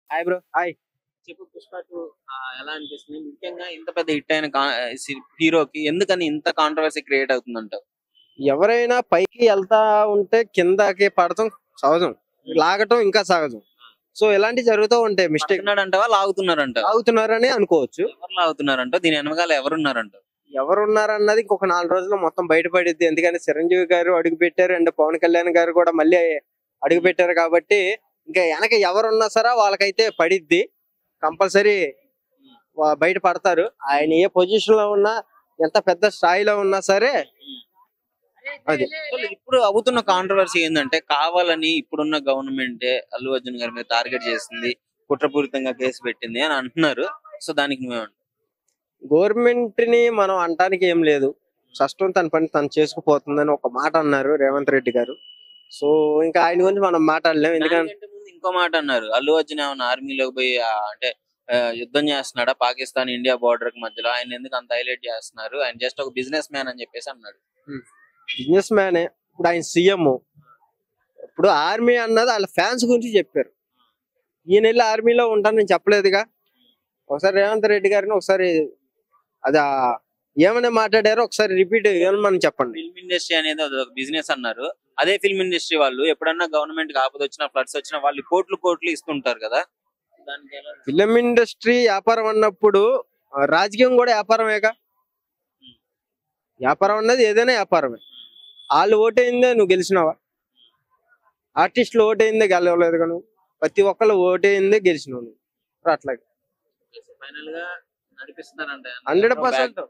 Hi bro. Hi. చెప్పు 'పుష్ప 2' ఎలా అనిపిస్తుంది? ముఖ్యంగా ఇంత పెద్ద హిట్ అయిన హీరోకి ఎందుకని ఇంత కాంట్రవర్సీ క్రియేట్ అవుతుందంటావు? ఎవరైనా పైకి వెళ్తా ఉంటే కిందకి పడటం సహజం. లాగటం ఇంకా సహజం. సో ఇలాంటివి జరుగుతూ ఉంటాయి. మిస్టేక్ పడుతున్నాడంటావా? లాగుతున్నారంటావా? అవుతున్నారని అనుకోవచ్చు. ఎవరు లాగుతున్నారంటావు? దీని వెనకాల ఎవరున్నారంటావు? ఎవరున్నారన్నది ఇంకొక 4 రోజుల్లో మొత్తం బయటపడిద్ది. ఎందుకంటే చిరంజీవి గారు అడుగు పెట్టారు అండ్ పవన్ కళ్యాణ్ గారు కూడా మళ్ళీ అడుగు పెట్టారు కాబట్టి ఇంకా వెనక ఎవరున్నా సరే వాళ్ళకైతే పడిద్ది. కంపల్సరీ బయట పడతారు. ఆయన ఏ పొజిషన్ లో ఉన్నా, ఎంత పెద్ద స్థాయిలో ఉన్నా సరే అది. ఇప్పుడు అవుతున్న కాంట్రవర్సీ ఏంటంటే కావాలని ఇప్పుడున్న గవర్నమెంట్ అల్లు అర్జున్ గారి మీద టార్గెట్ చేసింది, కుట్రపూరితంగా కేసు పెట్టింది అని అంటున్నారు. సో దానికి నువ్వేమంటావు? గవర్నమెంట్ ని మనం అనటానికి ఏం లేదు. కష్టం తన పని తను చేసుకుపోతుందని ఒక మాట అన్నారు రేవంత్ రెడ్డి గారు. సో ఇంకా ఆయన గురించి మనం మాట్లాడలేం. ఎందుకంటే దానికంటే ముందు ఇంకో మాట అన్నారు. అల్లు అర్జున్ ఏమన్నా ఆర్మీలోకి పోయి అంటే యుద్ధం చేస్తున్నాడా పాకిస్తాన్ ఇండియా బోర్డర్ కి మధ్యలో? ఆయన ఎందుకు అంత హైలైట్ చేస్తున్నారు? ఆయన జస్ట్ ఒక బిజినెస్ మ్యాన్ అని చెప్పేసి అన్నాడు. బిజినెస్ మ్యానే. ఇప్పుడు ఆయన సీఎం. ఇప్పుడు ఆర్మీ అన్నది వాళ్ళ ఫ్యాన్స్ గురించి చెప్పారు. ఈయన వెళ్ళి ఆర్మీలో ఉంటానని చెప్పలేదుగా. ఒకసారి రేవంత్ రెడ్డి గారిని ఒకసారి అది ఏమని మాట్లాడారో ఒకసారి రిపీట్ ఏమని చెప్పండి. ఫిల్మ్ ఇండస్ట్రీ అనేది ఒక బిజినెస్ అన్నారు. అదే ఫిల్మ్ ఇండస్ట్రీ వాళ్ళు ఎప్పుడన్నా గవర్నమెంట్ ఆపద వచ్చినా, ఫ్లడ్స్ వచ్చినా వాళ్ళు కోట్లు కోట్లు ఇస్తుంటారు కదా. దానికి ఎలా? ఫిలిం ఇండస్ట్రీ వ్యాపారం అన్నప్పుడు రాజకీయం కూడా వ్యాపారమేగా. వ్యాపారం అన్నది ఏదైనా వ్యాపారమే. వాళ్ళు ఓటైందే నువ్వు గెలిచినావా? ఆర్టిస్టులు ఓటైందే గెలవలేదు నువ్వు. ప్రతి ఒక్కళ్ళు ఓటైందే గెలిచినావు నువ్వు. అట్లాగే ఫైనల్ గా నడిపిస్తున్నారంట 100%.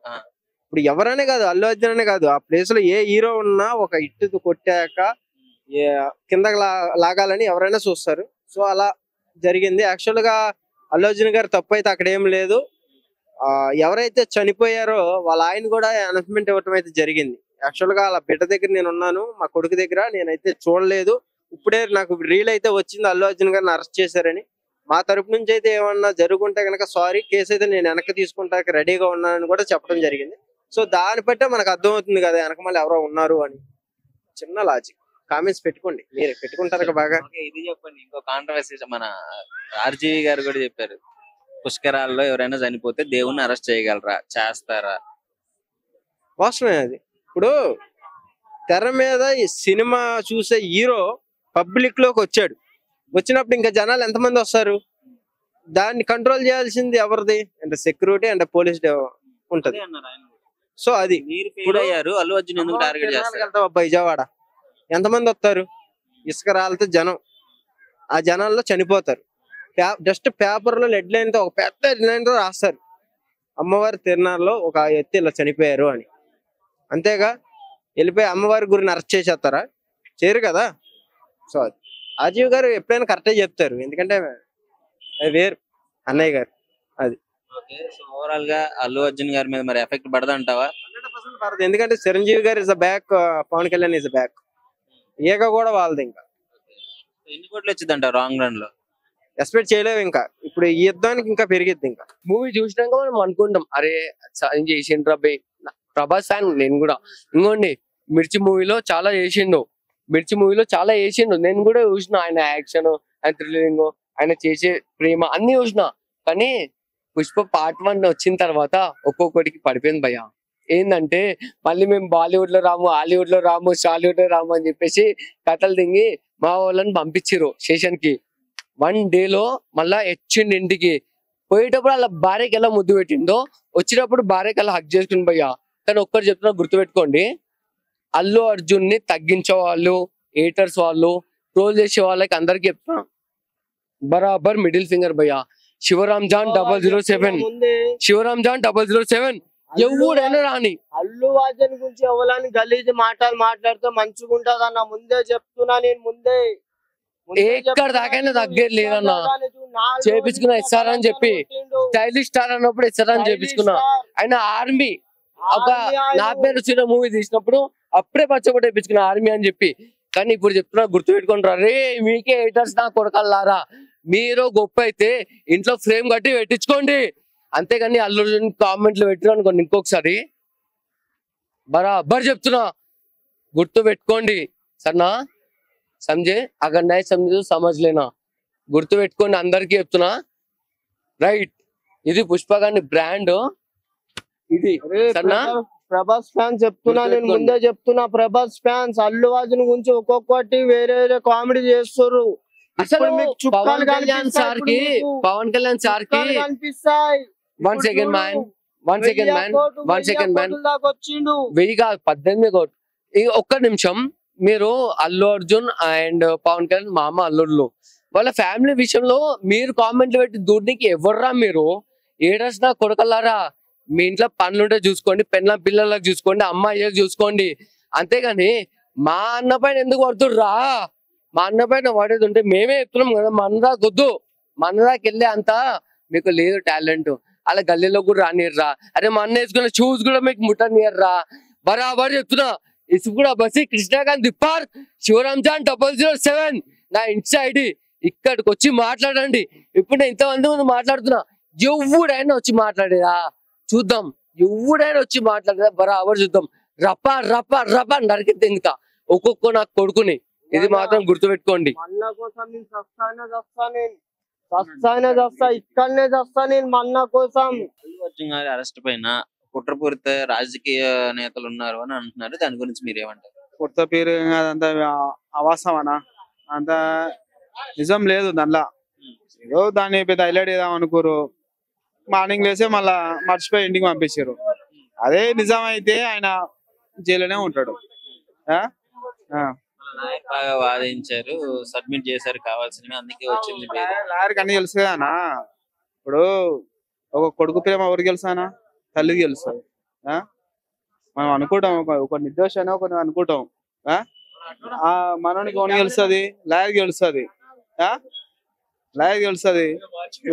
ఇప్పుడు ఎవరైనా కాదు, అల్లు అర్జున్ అనే కాదు, ఆ ప్లేస్ లో ఏ హీరో ఉన్నా ఒక ఇట్టు కొట్టాక కిందకి లాగాలని ఎవరైనా చూస్తారు. సో అలా జరిగింది. యాక్చువల్ గా అల్లు అర్జున్ గారు తప్పు అయితే అక్కడ ఏం లేదు. ఎవరైతే చనిపోయారో వాళ్ళ ఆయన కూడా అనౌన్స్మెంట్ ఇవ్వటం అయితే జరిగింది. యాక్చువల్ గా వాళ్ళ బిడ్డ దగ్గర నేను ఉన్నాను, మా కొడుకు దగ్గర నేనైతే చూడలేదు. ఇప్పుడే నాకు రీల్ అయితే వచ్చింది అల్లు అర్జున్ గారిని అరెస్ట్ చేశారని. మా తరపు నుంచి అయితే ఏమన్నా జరుగుంటే కనుక సారీ, కేసు అయితే నేను వెనక్కి తీసుకుంటానికి రెడీగా ఉన్నానని కూడా చెప్పడం జరిగింది. సో దాన్ని బట్టే మనకు అర్థమవుతుంది కదా వెనక మళ్ళీ ఎవరో ఉన్నారు అని. చిన్న లాజిక్. కామెంట్స్ పెట్టుకోండి, మీరు పెట్టుకుంటారు బాగా. ఇది చెప్పండి. ఇంకో కాంట్రవర్సీ మన ఆర్జీవి గారు కూడా చెప్పారు. పుష్కరాల్లో ఎవరైనా చనిపోతే దేవుణ్ణి అరెస్ట్ చేయగలరా, చేస్తారా? వాస్తవమే అది. ఇప్పుడు తెర మీద ఈ సినిమా చూసే హీరో పబ్లిక్ లోకి వచ్చాడు. వచ్చినప్పుడు ఇంకా జనాలు ఎంతమంది వస్తారు? దాన్ని కంట్రోల్ చేయాల్సింది ఎవరిది అంటే సెక్యూరిటీ అంటే పోలీస్ ఉంటది. సో అది మీరు ఫెయిల్ అయ్యారు, అల్లు అర్జున్ ఎందుకు టార్గెట్ చేస్తారు? అబ్బాయి విజయవాడ ఎంతమంది వస్తారు? ఇసుక రాళ్ళతో జనం. ఆ జనాల్లో చనిపోతారు. జస్ట్ పేపర్ లో హెడ్ లైన్ తో ఒక పెద్ద హెడ్ లైన్ తో రాస్తారు, అమ్మవారి తిరునాళ్ళలో ఒక ఎత్తి ఇలా చనిపోయారు అని. అంతేగా వెళ్ళిపోయి అమ్మవారి గురిని అరెస్ట్ చేసేస్తారా? చేయరు కదా. సో అది రాజీవ్ గారు ఎప్పుడైనా కరెక్టే చెప్తారు. ఎందుకంటే అది వేరు అన్నయ్య గారు. అది ఓవరాల్ గా అల్లు అర్జున్ గారి మీద మరి ఎఫెక్ట్ పడదంటావా? 100% పడదు. ఎందుకంటే చిరంజీవి గారు is back, Pawan Kalyan is back. ఏక కూడా వాళ్ళది. ఇంకా ఎన్ని కోట్లు వచ్చిందంట రాంగ్ రన్ లో? ఎక్స్పెక్ట్ చేయలేవు. ఇంకా ఇప్పుడు ఈ యుద్ధానికి ఇంకా పెరిగిద్ది. ఇంకా మూవీ చూసినాక మనం అనుకుంటాం, అరే చేసిండు అబ్బాయి. ప్రభాస్ ఫ్యాన్ నేను కూడా. ఇంకోండి, మిర్చి మూవీలో చాలా చేసిండు. నేను కూడా చూసిన ఆయన యాక్షన్, ఆయన థ్రిల్లింగ్, ఆయన చేసే ప్రేమ అన్ని చూసిన. కానీ పుష్ప పార్ట్ 1 వచ్చిన తర్వాత ఒక్కొక్కటికి పడిపోయింది భయ్య. ఏంటంటే మళ్ళీ మేము బాలీవుడ్ లో రాము, హాలీవుడ్ లో రాము, సాలీవుడ్ లో రాము అని చెప్పేసి కథలు దింగి మా వాళ్ళని పంపించారు స్టేషన్ కి. 1 డేలో మళ్ళా వచ్చిండు ఇంటికి. పోయేటప్పుడు అలా భార్యకి ఎలా ముద్దు పెట్టిండో వచ్చినప్పుడు భార్యకి అలా హక్ చేసుకుని భయ్యా. కానీ ఒక్కరు చెప్తున్నా గుర్తుపెట్టుకోండి, అల్లు అర్జున్ ని తగ్గించే వాళ్ళు, హేటర్స్ వాళ్ళు, ట్రోల్ చేసే వాళ్ళకి అందరికి చెప్తున్నా, బరాబర్ మిడిల్ ఫింగర్ భయ్యా. శివరామ్ జాన్ 007, శివరామ్ జాన్ 007 ఎవడైనా రాని. అల్లు అర్జున్ గురించి ఎవరైనా గలీజ్ మాటలు మాట్లాడితే మంచిగా ఉంటది అన్న. ముందే చెప్తున్నా నేను. ముందే ఎక్కడ దాకైనా తగ్గేది లేదన్నా. చేపించుకున్నా ఇస్తారా అని చెప్పి, స్టైలిష్ స్టార్ అన్నప్పుడు ఇస్తారా అని చేపించుకున్నా. ఆయన ఆర్మీ ఒక నా పేరు వచ్చిన మూవీ తీసినప్పుడు అప్పుడే పచ్చబొట్టు వేయించుకున్నా ఆర్మీ అని చెప్పి. కానీ ఇప్పుడు చెప్తున్నా గుర్తుపెట్టుకుంటారా, రే మీకే హేటర్స్ నా కొడకల్లారా, మీరు గొప్ప అయితే ఇంట్లో ఫ్రేమ్ కట్టి పెట్టించుకోండి. అంతేగాని అల్లు అర్జున్ కామెంట్లు పెట్టిన అనుకోండి ఇంకొకసారి బరాబర్ చెప్తున్నా, గుర్తు పెట్టుకోండి సరేనా. समझे? अगर नहीं समझे तो समझ लेना. గుర్తు పెట్టుకోండి, అందరికీ చెప్తున్నా. రైట్, ఇది పుష్ప గారి బ్రాండ్. ఇది సరేనా? ప్రభాస్ ఫ్యాన్స్ చెప్తున్నా, నేను గుర్తుపెట్టుకోండి. ముందే చెప్తున్నా, ప్రభాస్ ఫ్యాన్స్ అల్లు అర్జున్ గురించి ఒక్కొక్కటి వేరే వేరే కామెడీ చేస్తారు. అసలు ఇప్పుడు మీకు చుక్కాలు పవన్ కళ్యాణ్ కనిపిస్తాయి, సార్ ఇప్పుడు కి మీకు పవన్ కళ్యాణ్ సార్ కి చుక్కాలు కనిపిస్తాయి. One second man, one second man, one second man. వచ్చిండు 1000 కాదు, 18 కోట్లు. ఒక్క నిమిషం. మీరు అల్లు అర్జున్ అండ్ పవన్ కళ్యాణ్ మామ అల్లుళ్ళు, వాళ్ళ ఫ్యామిలీ విషయంలో మీరు కామెంట్లు పెట్టి దూడికి ఎవర్రా మీరు? ఏడర్స్ కొడకల్లారా, మీ ఇంట్లో పనులుంటే చూసుకోండి, పెళ్ళ పిల్లలకు చూసుకోండి, అమ్మాయిలకు చూసుకోండి. అంతేగాని మా అన్న పైన ఎందుకు పడుతుర్రా? మా అన్న పైన పడేది ఉంటే మేమే చెప్తున్నాం కదా, మా అన్నదాకా వద్దు, మా అన్నదాకి వెళ్ళే అంత మీకు లేదు టాలెంట్. అలా గల్లీలో కూడా రానిర్రా. అరే మా అన్న వేసుకున్న షూస్ కూడా మీకు ముట్టనియర్రా. బరాబర్ చెప్తున్నా. ఇసు కూడా బసి కృష్ణాకాంత్ దిప్పార్ శివరామ్ జాన్ 007 నా ఇన్స్టా ఐడి. ఇక్కడికి వచ్చి మాట్లాడండి. ఇప్పుడు నేను ఇంతమంది ముందు మాట్లాడుతున్నా, ఎవడైనా వచ్చి మాట్లాడేదా చూద్దాం. ఎవడైనా వచ్చి మాట్లాడేదా బరాబర్ చూద్దాం. రప రప రప నరికి తెంగుతా ఒక్కొక్క నాకు కొడుకుని. ఇది మాత్రం గుర్తుపెట్టుకోండి. మన్న కోసం నేను చస్తా, ఇక్కడనే చస్తా నేను మన్న కోసం. అల్లు అర్జున్ గారి అరెస్ట్ పైన కుట్రపూరిత రాజకీయ నేతలు ఉన్నారు అని అంటున్నారు. దాని గురించి మీరేమంటారు? కొత్త పేరు అదంతా అవాస్తవనా? అంత నిజం లేదు దానిలో. ఏదో దాన్ని పెద్ద హైలైట్ చేద్దాం అనుకోరు, మార్నింగ్ లేసే మళ్ళా మర్చిపోయి ఇంటికి పంపించారు. అదే నిజం అయితే ఆయన జైలునే ఉంటాడు. ఆ? ఆ. నాయక్ బాగా వాదించారు, సబ్మిట్ చేశారు కావాల్సినవి, అందుకే వచ్చింది పేరు. లాయర్కి అన్ని తెలుసు కదానా. ఇప్పుడు ఒక కొడుకు ప్రేమ ఎవరికి తెలుసానా? తల్లికి తెలుస్తుంది. మనం అనుకుంటాం ఒక నిర్దోష అని ఒక అనుకుంటాం. ఆ మనోనికి ఓన్ తెలుస్తుంది, లాయర్కి తెలుస్తుంది. లాయర్కి తెలుస్తుంది,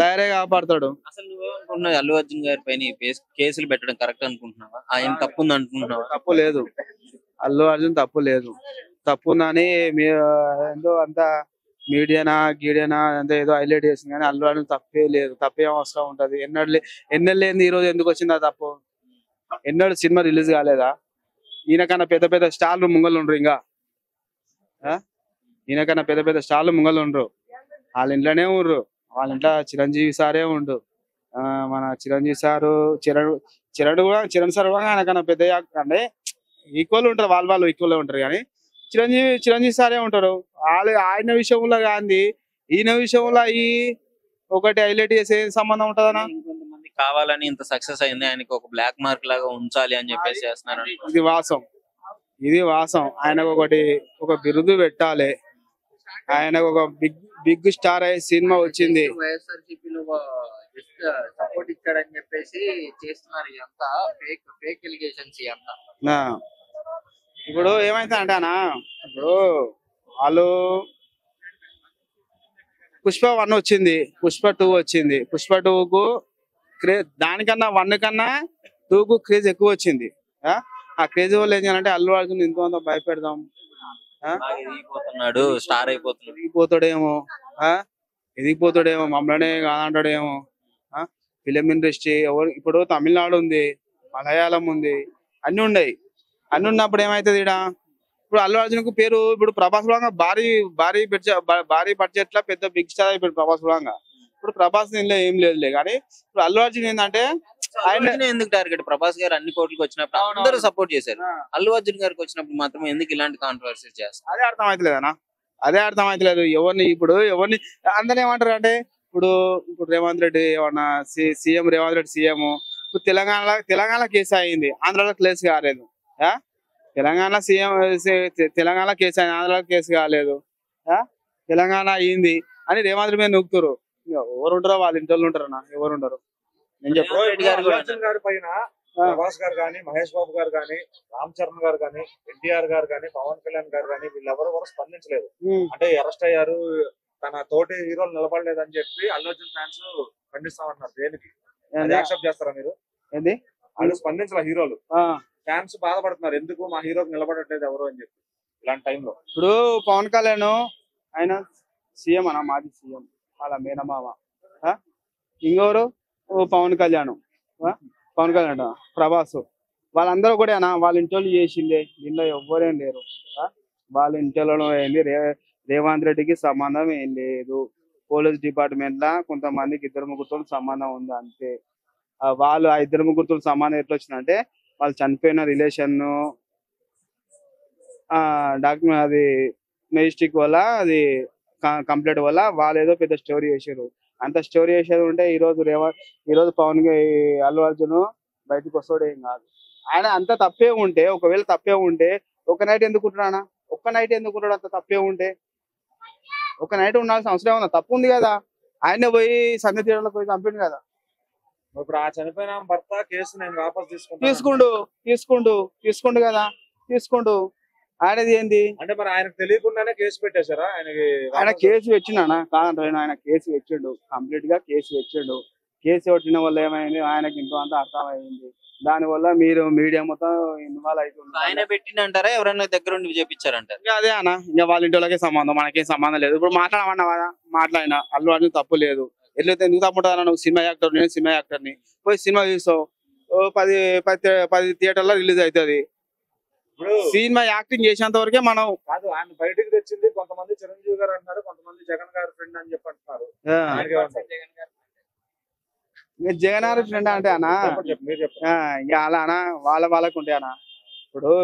లాయరే కాపాడతాడు. అసలు నువ్వేమనుకుంటున్నావు? అల్లు అర్జున్ గారి పైన ఈ కేసులు పెట్టడం కరెక్ట్ అనుకుంటున్నావా? ఆయన తప్పు ఉంది అనుకుంటున్నావా? తప్పు లేదు, అల్లు అర్జున్ తప్పు లేదు. తప్పు ఉందని ఏదో అంతా మీడియానా గీడియానా అంతా ఏదో హైలైట్ చేసింది, కానీ అల్లు అర్జున్ తప్పే లేదు. తప్పేం అవసరం ఉంటది? ఎన్నెళ్ళేంది ఈ రోజు ఎందుకు వచ్చింది ఆ తప్పు? ఎన్నడూ సినిమా రిలీజ్ కాలేదా? ఈయనకన్నా పెద్ద పెద్ద స్టార్లు ముంగళ్ళు ఉండరు. ఇంకా ఈయనకన్నా పెద్ద పెద్ద స్టార్లు ముంగళ్ళు ఉండరు. వాళ్ళ ఇంట్లోనే ఉండరు. వాళ్ళ ఇంట్లో చిరంజీవి సారే ఉండు. మన చిరంజీవి సారు, చరణ్ సార్ కూడా ఆయనకన్నా పెద్ద అంటే ఈక్వల్ ఉంటారు. వాళ్ళు ఈక్వల్ ఉంటారు, కానీ చిరంజీవి సారే ఉంటారు. ఆయన విషయంలో గాంధీ ఈయన విషయంలో ఈ ఒకటి హైలైట్ చేసే సంబంధం ఉంటదనా? ఇంకొంతమంది కావాలని ఇంత సక్సెస్ అయింది, ఆయనకి ఒక బ్లాక్ మార్క్ లాగా ఉంచాలి అని చెప్పేసి చేస్తున్నారు. ఇది వాసం. ఆయనకు ఒక బిరుదు పెట్టాలి. ఆయనకు ఒక బిగ్ స్టార్ అయ్యే సినిమా వచ్చింది. సపోర్ట్ ఇచ్చాడని చెప్పేసి చేస్తున్నారు. ఇదంతా ఫేక్ ఎలిగేషన్స్ ఇదంతా. ఇప్పుడు ఏమైతే అంటానా, ఇప్పుడు వాళ్ళు పుష్ప 1 వచ్చింది, పుష్ప 2 వచ్చింది. పుష్ప 2కు దానికన్నా 1 కన్నా 2కు క్రేజ్ ఎక్కువ వచ్చింది. ఆ క్రేజ్ వల్ల ఏం చేయాలంటే అల్లు అర్జున్ ఇంత భయపెడదాం, ఎదిగిపోతున్నాడు, స్టార్ అయిపోతున్నాడు, ఎదిగిపోతాడేమో మమ్మల్నే కాదంటాడేమో. ఫిలిం ఇండస్ట్రీ ఇప్పుడు తమిళనాడు ఉంది, మలయాళం ఉంది, అన్ని ఉన్నాయి. అన్ని ఉన్నప్పుడు ఏమైతుంది ఈడ? ఇప్పుడు అల్లు అర్జున్ కు పేరు ఇప్పుడు ప్రభాస్ కూడా భారీ బడ్జెట్ లా పెద్ద బిగ్ స్టార్ అయిపోయాడు ప్రభాస్ కూడా. ఇప్పుడు ప్రభాస్ దీనిలో ఏం లేదులే, కానీ ఇప్పుడు అల్లు అర్జున్ ఏంటంటే ఆయన ఎందుకు టార్గెట్? ప్రభాస్ గారు అన్ని కోట్లకు వచ్చినప్పుడు అందరూ సపోర్ట్ చేశారు, అల్లు అర్జున్ గారికి వచ్చినప్పుడు మాత్రం ఎందుకు ఇలాంటి కాంట్రవర్సీ చేస్తారు? అదే అర్థం అవుతలేదనా? అదే అర్థం అవుతలేదు. ఎవరిని అందరూ ఏమంటారు అంటే, ఇప్పుడు రేవంత్ రెడ్డి ఏమన్నా సీఎం, రేవంత్ రెడ్డి సీఎం. ఇప్పుడు తెలంగాణ కేసు అయింది, ఆంధ్రాలో కేసు కాలేదు. తెలంగాణ సీఎం తెలంగాణ కేసు అయింది, ఆంధ్రాలో కేసు కాలేదు. తెలంగాణ అయ్యింది అని రేవంత్ రెడ్డి మీద నూకుతారు. ఎవరు ఉంటారో వాళ్ళ ఇంట్లో ఉంటారన్నా, ఎవరు ఉండరు. నేను గారి పైన ప్రభాస్ గారు కానీ, మహేష్ బాబు గారు కానీ, రామ్ చరణ్ గారు కానీ, ఎన్టీఆర్ గారు కానీ, పవన్ కళ్యాణ్ గారు కానీ, వీళ్ళెవరు కూడా స్పందించలేదు. అంటే అరెస్ట్ అయ్యారు, తన తోటి హీరోలు నిలబడలేదని చెప్పి అల్లు అర్జున్ ఫ్యాన్స్ ఖండిస్తామంటున్నారు. దేనికి యాక్సెప్ట్ చేస్తారా మీరు? ఏంది వాళ్ళు స్పందించాల హీరోలు, ఫ్యాన్స్ బాధపడుతున్నారు, ఎందుకు మా హీరోకి నిలబడట్లేదు ఎవరు అని చెప్పి ఇలాంటి టైంలో. ఇప్పుడు పవన్ కళ్యాణ్ ఆయన సీఎం అన్న, మాజీ సీఎం, వాళ్ళ మేనమామ. ఇంకెవరు? పవన్ కళ్యాణ్ ప్రభాస్, వాళ్ళందరూ కూడా వాళ్ళ ఇంట్లో చేసిందే. దీనిలో ఎవ్వరేం లేరు. వాళ్ళ ఇంట్లో ఏంది రేవంత్ రెడ్డికి సంబంధం ఏం లేదు. పోలీస్ డిపార్ట్మెంట్ లా కొంతమందికి ఇద్దరు ముగ్గురుతో సంబంధం ఉంది అంతే. వాళ్ళు ఆ ఇద్దరు ముగ్గురుతో సంబంధం ఎట్లా వచ్చిందంటే వాళ్ళు చనిపోయిన రిలేషన్ డాక్యుమెంట్ అది మెజిస్టిక్ వల్ల అది కంప్లీట్ వల్ల వాళ్ళు ఏదో పెద్ద స్టోరీ చేశారు. అంత స్టోరీ చేసేది ఉంటే ఈ రోజు అల్లు అర్జున్ బయటకు వస్తాడు ఏం కాదు. ఆయన అంత తప్పే ఉంటే, ఒకవేళ తప్పే ఉంటే ఒక నైట్ ఎందుకు ఉంటాడా? ఒక్క నైట్ ఎందుకు ఉంటాడు? అంత తప్పే ఉంటే ఒక నైట్ ఉండాల్సిన అవసరం ఏమన్నా? తప్పు ఉంది కదా, ఆయన పోయి సంధ్య తీరంలో పోయి చంపిండు కదా. ఇప్పుడు ఆ చనిపోయిన భర్త కేసు నేను వాపస్ తీసుకుండు కదా, తీసుకుండు. ఆయనది ఏంది అంటే మరి ఆయనకు తెలియకుండానే కేసు పెట్టేశారా? ఆయన కేసు పెట్టిండా? కాదంటే ఆయన కేసు పెట్టిండు, కంప్లీట్ గా కేసు పెట్టిండు. కేసు పెట్టిన వల్ల ఏమైంది, ఆయనకి ఇంతో అంతా అర్థమైంది. దాని వల్ల మీరు మీడియా మొత్తం ఇన్వాల్వ్ అవుతుంది. ఆయన పెట్టిండంటారా ఎవరైనా దగ్గర ఉండి చేపించారంటారు? ఇంకా అదే అన్న, ఇంకా వాళ్ళ ఇంటి వాళ్ళకే సంబంధం, మనకేం సంబంధం లేదు. ఇప్పుడు మాట్లాడమన్నా కదా, మాట్లాడినా అల్లు అర్జున్ తప్పు లేదు. ఎట్లయితే ఎందుకు తప్పుంటుందా? నువ్వు సినిమా యాక్టర్, నేను సినిమా యాక్టర్ని, పోయి సినిమా చూస్తావు, 10 థియేటర్లో రిలీజ్ అవుతుంది. సినిమా యాక్టింగ్ చేసేంత వరకే మనం కాదు. ఆయన బయటికి తెచ్చింది కొంతమంది చిరంజీవి గారు అంటున్నారు, కొంతమంది జగన్ గారి ఫ్రెండ్ అని చెప్పి అంటున్నారు. జగన్ గారి ఫ్రెండ్ అంటే అన్న ఇక అలా అన్న, వాళ్ళకు ఉంటాయి అన్న.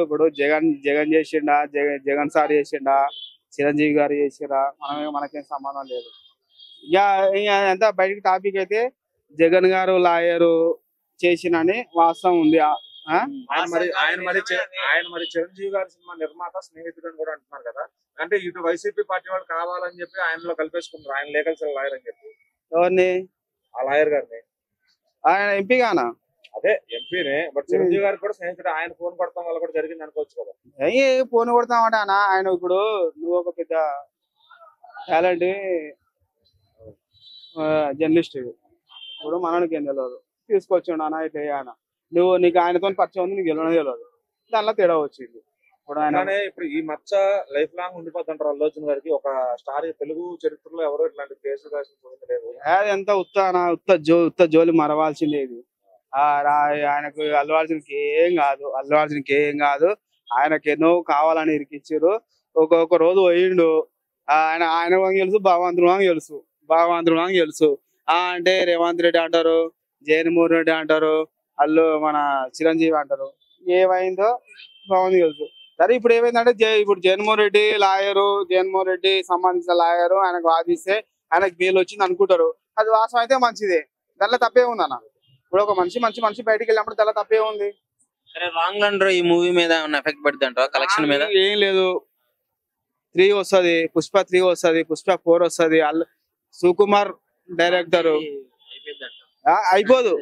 ఇప్పుడు జగన్ చేసిండా, జగన్ సార్ చేసిండా, చిరంజీవి గారు చేసిరా, మనకేం సంబంధం లేదు. ఇక ఎంత బయటికి టాపిక్ అయితే జగన్ గారు లాయరు చేసినని వాస్తవం ఉంది. ఆయన మరి చిరంజీవి గారి సినిమా నిర్మాత, స్నేహితుడు అని కూడా అంటున్నారు కదా. అంటే ఇటు వైసీపీ పార్టీ వాళ్ళు కావాలని చెప్పి ఆయనలో కలిపేసుకుంటారు, ఆయన లీగల్ సెల్ లాయర్ అని చెప్పి. ఎవరిని? ఆ లాయర్ గారిని. ఆయన ఎంపీ గానా? అదే ఎంపీనే, బట్ చిరంజీవి గారికి కూడా స్నేహితుడు. ఆయన ఫోన్ కొడతాం వల్ల కూడా జరిగింది అనుకోవచ్చు కదా. ఫోన్ కొడతామంటే అన్న, ఆయన ఇప్పుడు నువ్వు ఒక పెద్ద టాలెంట్ జర్నలిస్ట్, ఇప్పుడు మనకి ఏం తెలియదు, తీసుకొచ్చాడు అన్న ఇట్లా అన్న, నీకు ఆయనతో పరిచయం ఉంది, నీకు తెలియదు, దానిలో తేడా వచ్చింది. ఇప్పుడు ఈ మచ్చ లైఫ్ లాంగ్ ఉండిపోద్ది అంటారు అల్లు అర్జున్ గారికి. ఒక స్టార్ తెలుగు చరిత్రలో ఎవరు ఇట్లాంటి కేసులు లేదు. అది ఎంత ఉత్త జోలి మరవాల్సిందే ఇది. ఆయనకు అల్లు అర్జున్కి ఏం కాదు. ఆయనకి ఎన్నో కావాలని ఇరికిచ్చారు. ఒక రోజు పోయిండు, ఆయన తెలుసు, భగవంతుడు తెలుసు. అంటే రేవంత్ రెడ్డి అంటారు, జగన్మోహన్ రెడ్డి అంటారు, మన చిరంజీవి అంటారు. ఏమైందో బాగుంది తెలుసు. సరే ఇప్పుడు ఏమైందంటే ఇప్పుడు జగన్మోహన్ రెడ్డి సంబంధించిన లాయరు ఆయనకు వాదిస్తే ఆయనకు బెయిల్ వచ్చింది అనుకుంటారు. అది వాస్తవం అయితే మంచిదే, దానిలో తప్పే ఉందన్న. ఇప్పుడు ఒక మనిషి బయటికి వెళ్ళినప్పుడు దానిలో తప్పే ఉంది. లాంగ్ రన్ ఈ మూవీ మీద ఎఫెక్ట్ పడుతుంది అంటారా? కలెక్షన్ మీద ఏం లేదు. 3 వస్తుంది, పుష్ప 3 వస్తుంది, పుష్ప 4 వస్తుంది. సుకుమార్ డైరెక్టర్. అయిపోదు,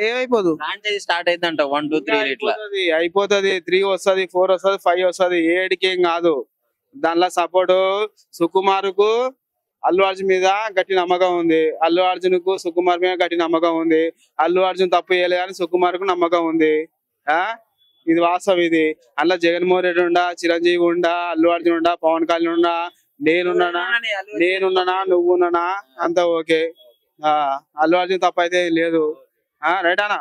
ఏమైపోదు, స్టార్ట్ అయితే అంట 1, 2, 3 ఇట్లా అయిపోతుంది. 3 వస్తుంది, 4 వస్తుంది, 5 వస్తుంది. 7కి ఏం కాదు. దానిలో సపోర్ట్ సుకుమార్ కు అల్లు అర్జున్ మీద గట్టి నమ్మకం ఉంది, అల్లు అర్జున్ కు సుకుమార్ మీద గట్టి నమ్మకం ఉంది. అల్లు అర్జున్ తప్పు చేయలేదని సుకుమార్ కు నమ్మకం ఉంది. ఇది వాస్తవం. ఇది అందులో జగన్మోహన్ రెడ్డి ఉండా, చిరంజీవి ఉండా, అల్లు అర్జున్ ఉండా, పవన్ కళ్యాణ్ ఉండా, నేనున్నానా నువ్వున్నానా అంతా ఓకే. అల్లు అర్జున్ తప్పు అయితే లేదు. రైట్ అన్నా.